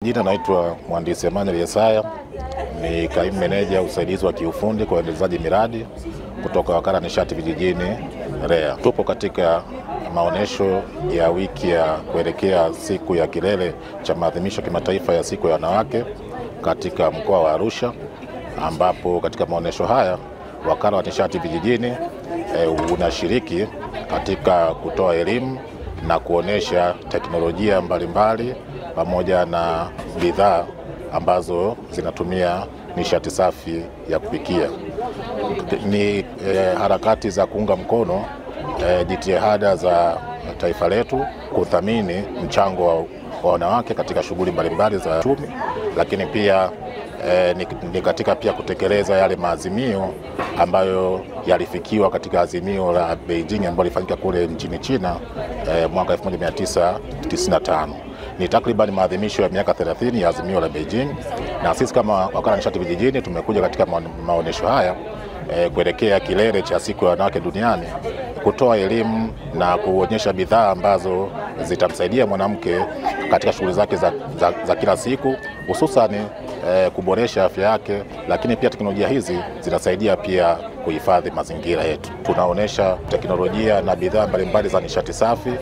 Jina naitwa Mhandisi Emmanuel Yesaya, ni kaimu meneja usaidizi wa kiufundi kwa uendelezaji miradi kutoka Wakala Nishati Vijijini REA. Tupo katika maonesho ya wiki ya kuelekea siku ya kilele cha maadhimisho kimataifa ya siku ya wanawake katika mkoa wa Arusha, ambapo katika maonesho haya Wakala wa Nishati Vijijini unashiriki katika kutoa elimu na kuonesha teknolojia mbalimbali pamoja na bidhaa ambazo zinatumia nishati safi ya kupikia. Ni harakati za kuunga mkono jitihada za taifa letu kuthamini mchango wa wanawake katika shughuli mbalimbali za uchumi, lakini pia ni katika pia kutekeleza yale maazimio ambayo yalifikiwa katika azimio la Beijing ambalo lilifanyika kule nchini China mwaka 1995. Ni takriban maadhimisho ya miaka 30 ya azimio la Beijing, na sisi kama Wakala wa Nishati Vijijini tumekuja katika maonesho haya kuelekea kilele cha siku ya wanawake duniani kutoa elimu na kuonyesha bidhaa ambazo zitamsaidia mwanamke katika shughuli zake za kila siku, hususan kuboresha afya yake, lakini pia teknolojia hizi zinasaidia pia kuhifadhi mazingira yetu. Tunaonesha teknolojia na bidhaa mbalimbali za nishati safi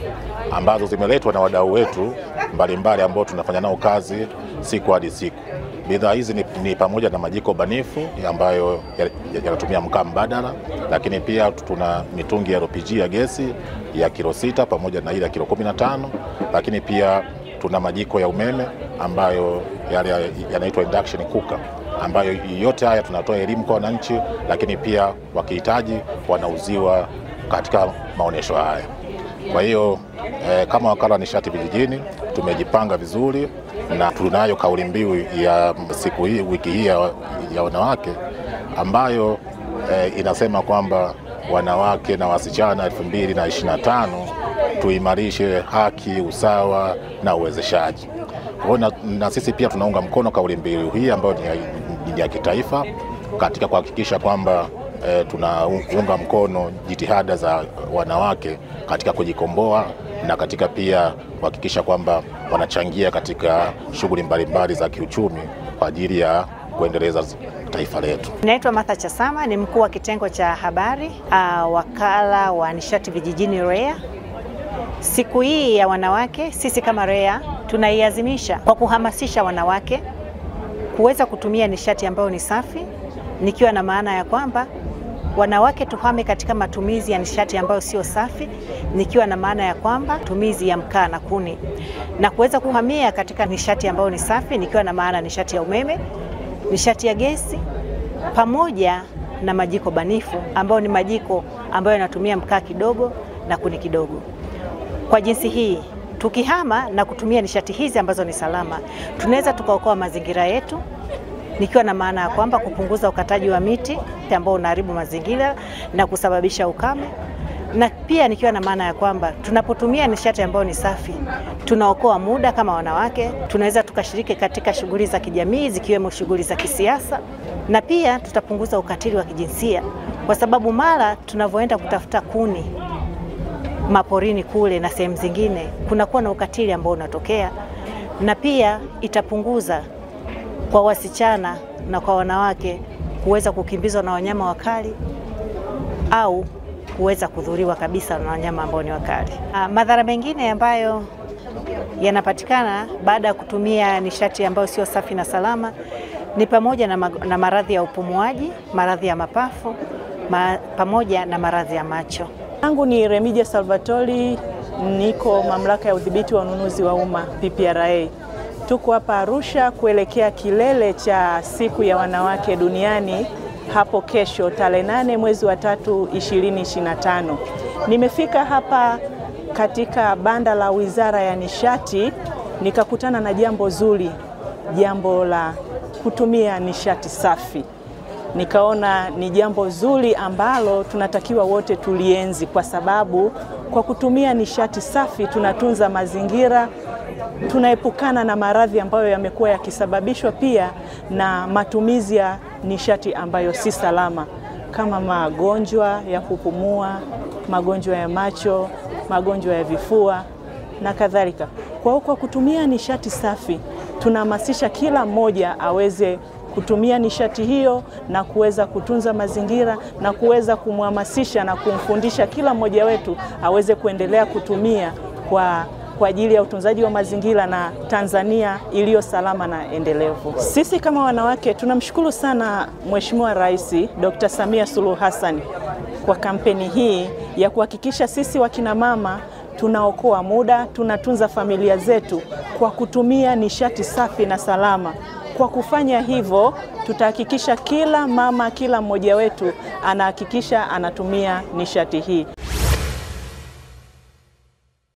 ambazo zimeletwa na wadau wetu mbalimbali ambao tunafanya nao kazi siku hadi siku. Bidhaa hizi ni pamoja na majiko banifu ambayo yanatumia mkaa mbadala, lakini pia tuna mitungi ya LPG ya gesi ya kilo 6 pamoja na ile ya kilo 15, lakini pia tuna majiko ya umeme ambayo yanaitwa induction cooker, ambayo yote haya tunatoa elimu kwa wananchi, lakini pia wakihitaji wanauziwa katika maonesho haya. Kwa hiyo kama Wakala wa Nishati Vijijini tumejipanga vizuri, na tunayo kauli mbiu ya siku hii, wiki hii ya wanawake, ambayo inasema kwamba wanawake na wasichana 2025 tuimarishe haki, usawa na uwezeshaji. Na sisi pia tunaunga mkono kauli mbiu hii ambayo ni ya kitaifa katika kuhakikisha kwamba tunaunga mkono jitihada za wanawake katika kujikomboa na katika pia kuhakikisha kwamba wanachangia katika shughuli mbalimbali za kiuchumi kwa ajili ya kuendeleza taifa letu. Naitwa Martha Chasama, ni mkuu wa kitengo cha habari Wakala wa Nishati Vijijini REA. Siku hii ya wanawake, sisi kama REA tunaiazimisha kwa kuhamasisha wanawake kuweza kutumia nishati ambayo ni safi, nikiwa na maana ya kwamba wanawake tuhame katika matumizi ya nishati ambayo sio safi, nikiwa na maana ya kwamba matumizi ya mkaa na kuni, na kuweza kuhamia katika nishati ambayo ni safi, nikiwa na maana nishati ya umeme, nishati ya gesi pamoja na majiko banifu ambayo ni majiko ambayo yanatumia mkaa kidogo na kuni kidogo. Kwa jinsi hii, tukihama na kutumia nishati hizi ambazo ni salama, tunaweza tukaokoa mazingira yetu, nikiwa na maana ya kwamba kupunguza ukataji wa miti ambao unaharibu mazingira na kusababisha ukame, na pia nikiwa na maana ya kwamba tunapotumia nishati ambayo ni safi tunaokoa muda. Kama wanawake tunaweza tukashiriki katika shughuli za kijamii zikiwemo shughuli za kisiasa, na pia tutapunguza ukatili wa kijinsia, kwa sababu mara tunavyoenda kutafuta kuni maporini kule na sehemu zingine kunakuwa na ukatili ambao unatokea, na pia itapunguza kwa wasichana na kwa wanawake kuweza kukimbizwa na wanyama wakali au kuweza kudhuriwa kabisa na wanyama ambao ni wakali. Madhara mengine ambayo yanapatikana baada ya kutumia nishati ambayo sio safi na salama ni pamoja na maradhi ya upumuaji, maradhi ya mapafu, pamoja na maradhi ya macho. Yangu ni Remidia Salvatori, niko mamlaka ya udhibiti wa ununuzi wa umma PPRA. Tuko hapa Arusha kuelekea kilele cha siku ya wanawake duniani hapo kesho tarehe 8 mwezi wa 3 2025. Nimefika hapa katika banda la Wizara ya Nishati, nikakutana na jambo zuri, jambo la kutumia nishati safi. Nikaona ni jambo zuri ambalo tunatakiwa wote tulienzi, kwa sababu kwa kutumia nishati safi tunatunza mazingira, tunaepukana na maradhi ambayo yamekuwa yakisababishwa pia na matumizi ya nishati ambayo si salama, kama magonjwa ya kupumua, magonjwa ya macho, magonjwa ya vifua na kadhalika. Kwa kutumia nishati safi tunahamasisha kila mmoja aweze kutumia nishati hiyo na kuweza kutunza mazingira na kuweza kumhamasisha na kumfundisha kila mmoja wetu aweze kuendelea kutumia kwa ajili ya utunzaji wa mazingira na Tanzania iliyo salama na endelevu. Sisi kama wanawake tunamshukuru sana Mheshimiwa Rais Dr. Samia Suluhu Hassan kwa kampeni hii ya kuhakikisha sisi wakina mama tunaokoa muda, tunatunza familia zetu kwa kutumia nishati safi na salama. Kwa kufanya hivyo, tutahakikisha kila mama, kila mmoja wetu anahakikisha anatumia nishati hii.